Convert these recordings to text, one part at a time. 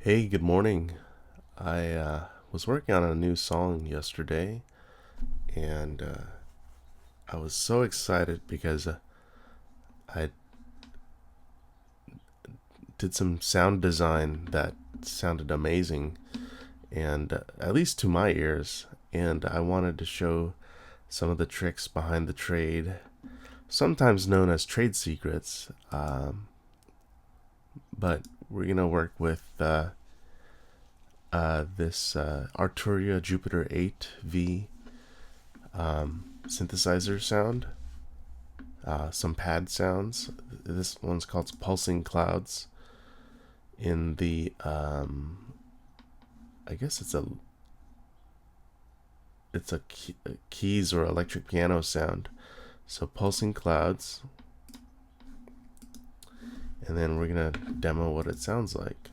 Hey, good morning. I was working on a new song yesterday, and I was so excited because I did some sound design that sounded amazing, and at least to my ears. And I wanted to show some of the tricks behind the trade, sometimes known as trade secrets. But we're gonna work with this Arturia Jupiter 8V synthesizer sound, some pad sounds. This one's called Pulsing Clouds. In the, I guess it's a keys or electric piano sound. So Pulsing Clouds, and then we're gonna demo what it sounds like.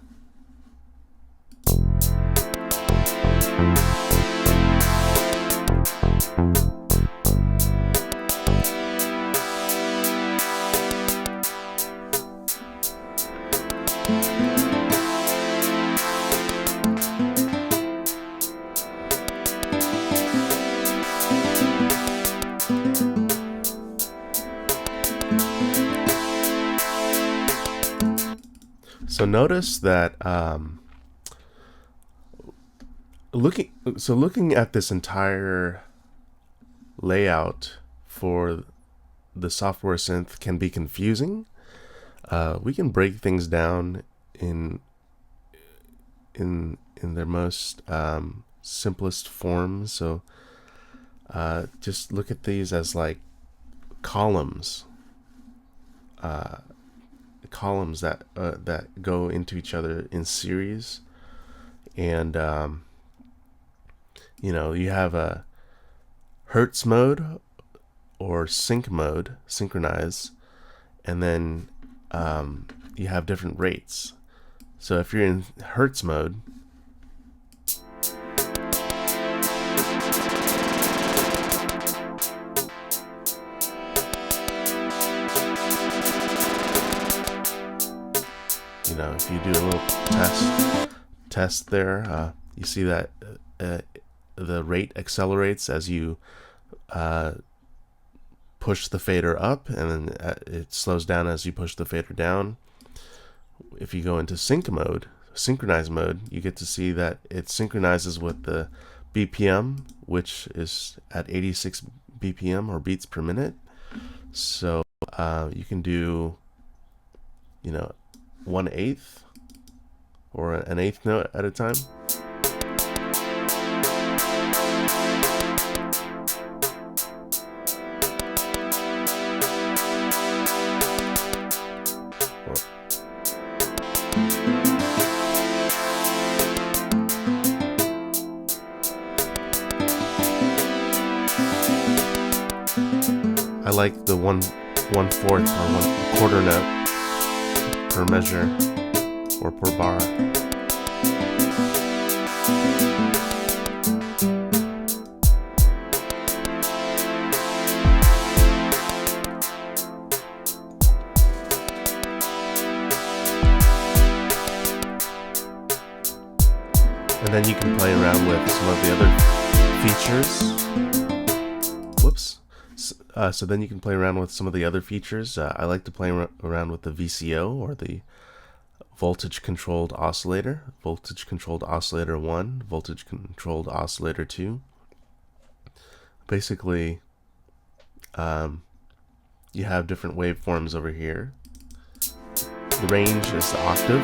So notice that looking at this entire layout for the software synth can be confusing. We can break things down in their most simplest form. So just look at these as like columns. Columns that go into each other in series, and you have a Hertz mode or sync mode, synchronize, and then you have different rates. So if you're in Hertz mode, if you do a little test there, you see that the rate accelerates as you push the fader up, and then it slows down as you push the fader down. If you go into synchronize mode, you get to see that it synchronizes with the BPM, which is at 86 BPM or beats per minute. So you can do 1/8 or an eighth note at a time. I like the 1/4 or 1/4 note per measure or per bar. And then you can play around with some of the other features. Whoops. So then you can play around with some of the other features. I like to play around with the VCO, or the voltage controlled oscillator. Voltage controlled oscillator 1, voltage controlled oscillator 2. Basically, you have different waveforms over here. The range is the octave.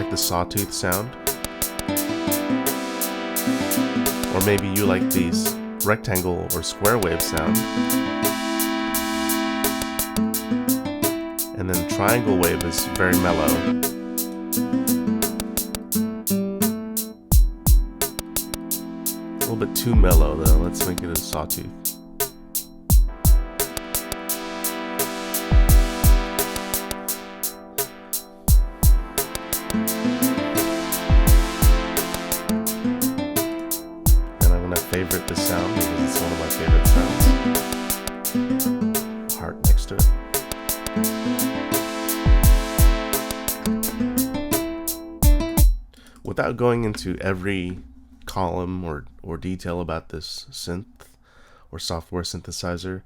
The sawtooth sound, or maybe you like these rectangle or square wave sound, and then triangle wave is very mellow. A little bit too mellow though. Let's make it a sawtooth. favorite this sound because it's one of my favorite sounds. Heart next to it. Without going into every column or detail about this synth or software synthesizer,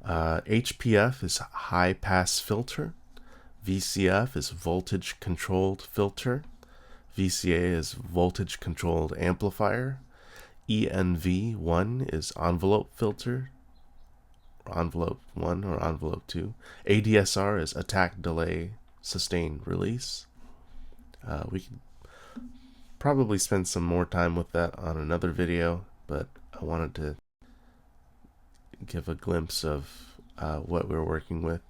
HPF is high pass filter, VCF is voltage controlled filter, VCA is voltage controlled amplifier, ENV1 is envelope filter, envelope 1 or envelope 2, ADSR is attack delay sustain release. We can probably spend some more time with that on another video, but I wanted to give a glimpse of what we're working with.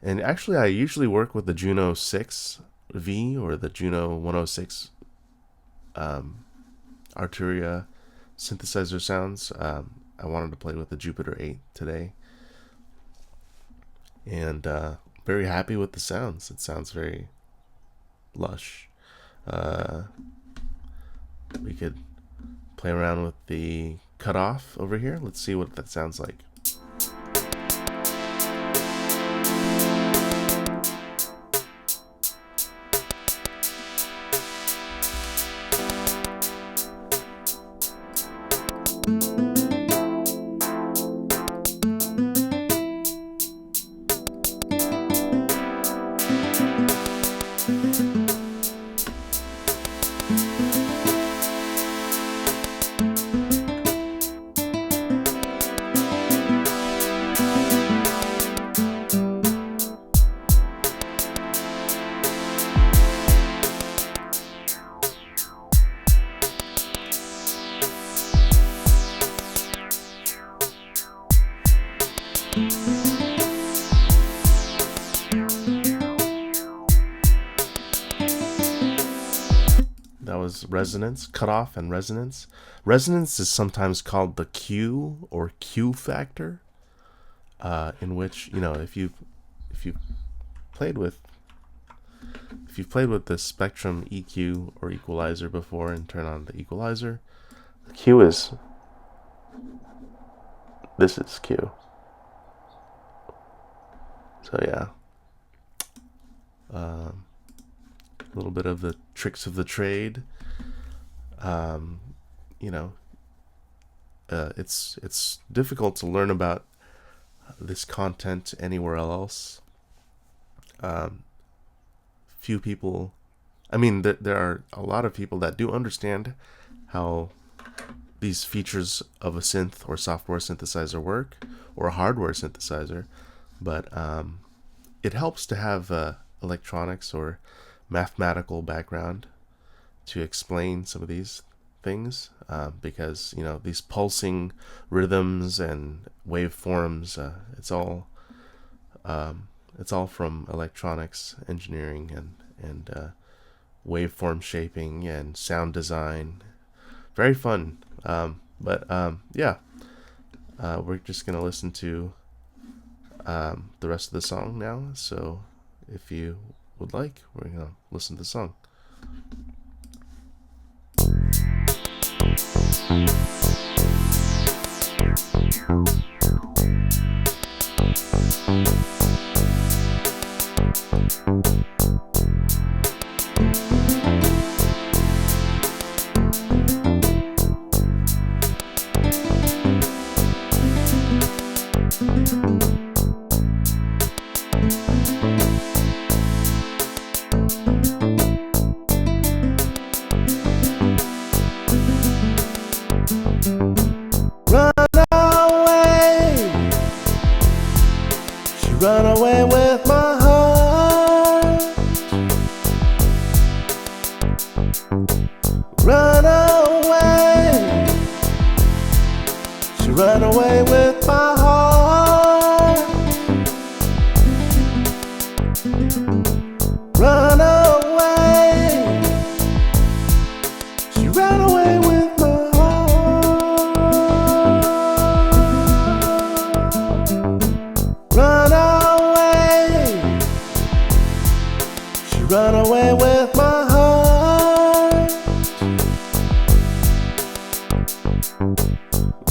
And actually, I usually work with the Juno 6V or the Juno 106 Arturia synthesizer sounds. I wanted to play with the Jupiter 8 today, and very happy with the sounds. It sounds very lush. We could play around with the cutoff over here. Let's see what that sounds like. That was resonance, cutoff, and resonance. Resonance is sometimes called the Q or Q factor, in which, you know, if you've played with the Spectrum EQ or equalizer before and turn on the equalizer, the Q is, this is Q. So yeah, a little bit of the tricks of the trade. You know, it's difficult to learn about this content anywhere else. Few people, I mean, there are a lot of people that do understand how these features of a synth or software synthesizer work, or a hardware synthesizer, but it helps to have electronics or mathematical background to explain some of these things, because, you know, these pulsing rhythms and waveforms, it's all from electronics engineering and waveform shaping and sound design. Very fun. Yeah, we're just gonna listen to the rest of the song now. So if you would like, we're gonna listen to the song. Run away with my heart. Run away. She ran away with my heart. Run away. She ran away with my heart. Run away. She ran away with my heart.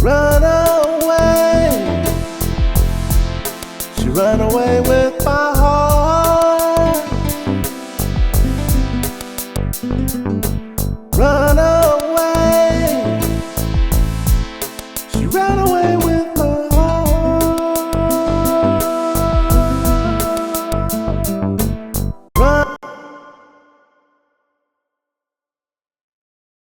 run away. She run away with my